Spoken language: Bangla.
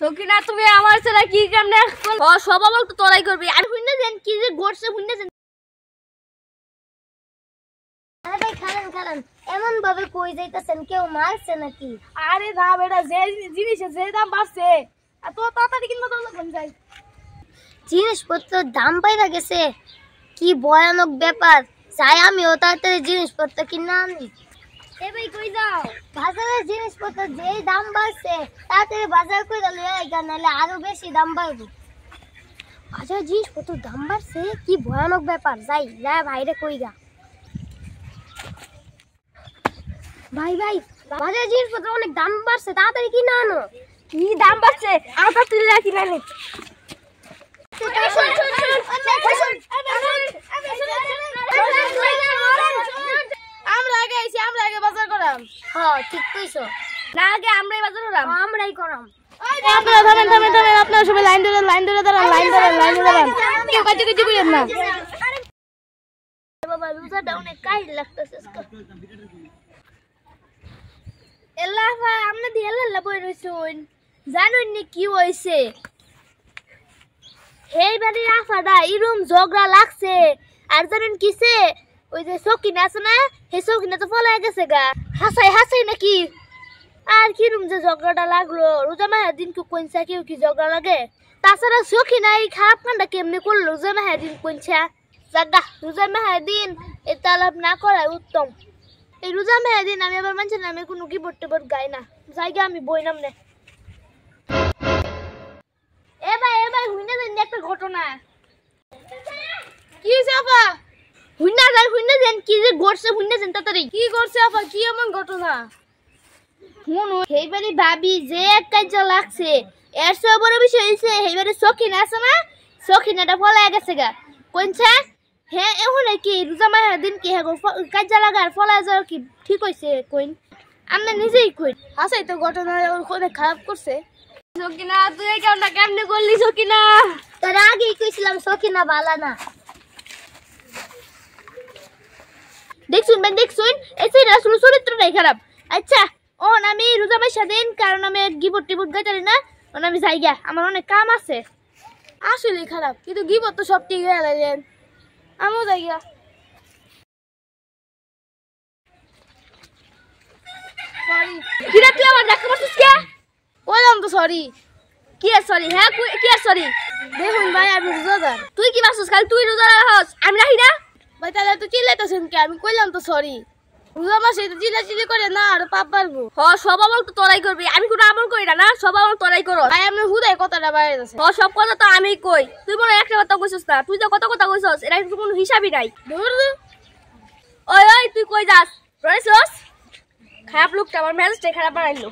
সকিনা তুমি আমার ছাড়া কি কেমনে সব আমার তো তোরাই করবি আর হুইনা দেন কি যে গড়ছে হুইনা দেন। আরে ভাই খালান এমন ভাবে কই যাইতাছেন কেউ মারছে নাকি? আরে না বেটা যে জিনিসের যে দাম বাড়ছে এত তাড়াতাড়ি কিনবো তো লাগন যাই। জিনিসপত্রের দাম বাইরা গেছে, কি ভয়ানক ব্যাপার। চাই আমিও তাড়াতাড়ি জিনিসপত্র কিনে আনি। এ ভাই কই যাও? বাজারের জিনিসপত্র যেই দাম বাড়ছে তাড়াতাড়ি বাজার কইরা লইয়া আইগা, নাহলে আরো বেশি দাম বাড়বে। বাজারের জিনিসপত্র দাম বাড়ছে, কি ভয়ানক ব্যাপার। যাই ভাইরে কইগা। ভাই বাজারের জিনিসপত্র অনেক দাম বাড়ছে, তাড়াতাড়ি কিনে আনো। কি দাম বাড়ছে আটা তুলে কিনে আনি। আমরা আগে বাজার করাম। হ্যাঁ ঠিক কইছো। না আগে আমরাই বাজার করাম। আমরাই করাম। আপনারা থামেন আপনারা সবাই লাইন ধরে দাঁড়ান। কেউ কাছে কইেন না। বাবা রোজাটা অনেক কাহিল লাগতেছে। এল্লা ভাই আমরা দিয়ে এল্লা বই রইছুন জানুন নি কি হইছে। হেই বাড়ির আফাডা ইরুম ঝগড়া লাগছে আর জানেন কিসে ওই যে সকিনা আছে না সেই সকিনা তো পলাই গেছে গা। হাসাই নাকি আর কিরম যে ঝগড়াটা লাগলো। রোজা মাহের দিন কি কোনছা কেউ কি ঝগড়া লাগে? তাছাড়া সকিনা এই খারাপ কান্ডা কেমনি করলো রোজা মাহের দিন কোনছা? জাগা রোজা মাহের দিন এটা লাভ না করাই উত্তম। এই রোজা মাহের দিন আমি আবার মানুষের নামে কোনো গিবট টিবট গাই না। জায়গা আমি বই নাম নে। এ ভাই হুইনা দেন একটা ঘটনা। কি আপা? হুইনা দেন কি যে ঘটছে হুইনা দেন তাড়াতাড়ি। কি করছে আপা? কি এমন ঘটনা? শুনো এইবারে ভাবি যে এক কাজ লাগছে এর সব বড় বিষয় হইছে এইবারে সখিনা আছে না সখিনাটা ফলাই গেছে গা। কোনছা হ্যাঁ এখন কি রোজা মাহের দিন কি হ্যাঁ কাজ লাগার ফলাই যাওয়ার কি ঠিক হইছে? কইন আমরা নিজেই কই হাসাই তো ঘটনা অনেক খারাপ করছে। সকিনা তুই এই কামটা কেমনে করলি সকিনা? তোর আগেই কইছিলাম সকিনা ভালো না। দেখছুন এই আসলে চরিত্রটাই খারাপ। আচ্ছা আমি রোজা মাসের দিন কারণ আমি গিবট টিবট গাইতারি না আমি যাই গা, আমার অনেক কাম আছে। আসলে খারাপ কিন্তু গিবট তো সব ঠিক হয়ে গেলেন আমিও যাই গা। সরি তুই আমার দেখা পাচ্ছিস কে? বললাম তো সরি। কি আর সরি? হ্যাঁ কি আর সরি? দেখুন ভাই আমি রোজাদার। তুই কি ভাবছিস খালি তুই রোজা রাখস আমি রাখি না? ভাই তাহলে তুই চিল্লাইতেছেন কে? আমি কইলাম তো সরি। রোজা মাসে তো চিল্লাচিল্লি করে না আর পাপ পারবো। সব আমল তো তোরাই করবি, আমি কোনো আমল করি না। সব আমল তোরাই করো। ভাই আমি হুদাই কথাটা বাইরে যাচ্ছে। সব কথা তো আমি কই, তুই মনে একটা কথা কইছিস না। তুই তো কত কথা কইছস এটা কিন্তু কোনো হিসাবই নাই। ওই তুই কই যাস? রইছস খারাপ লোকটা আমার মেজাজটাই খারাপ বানাইলো।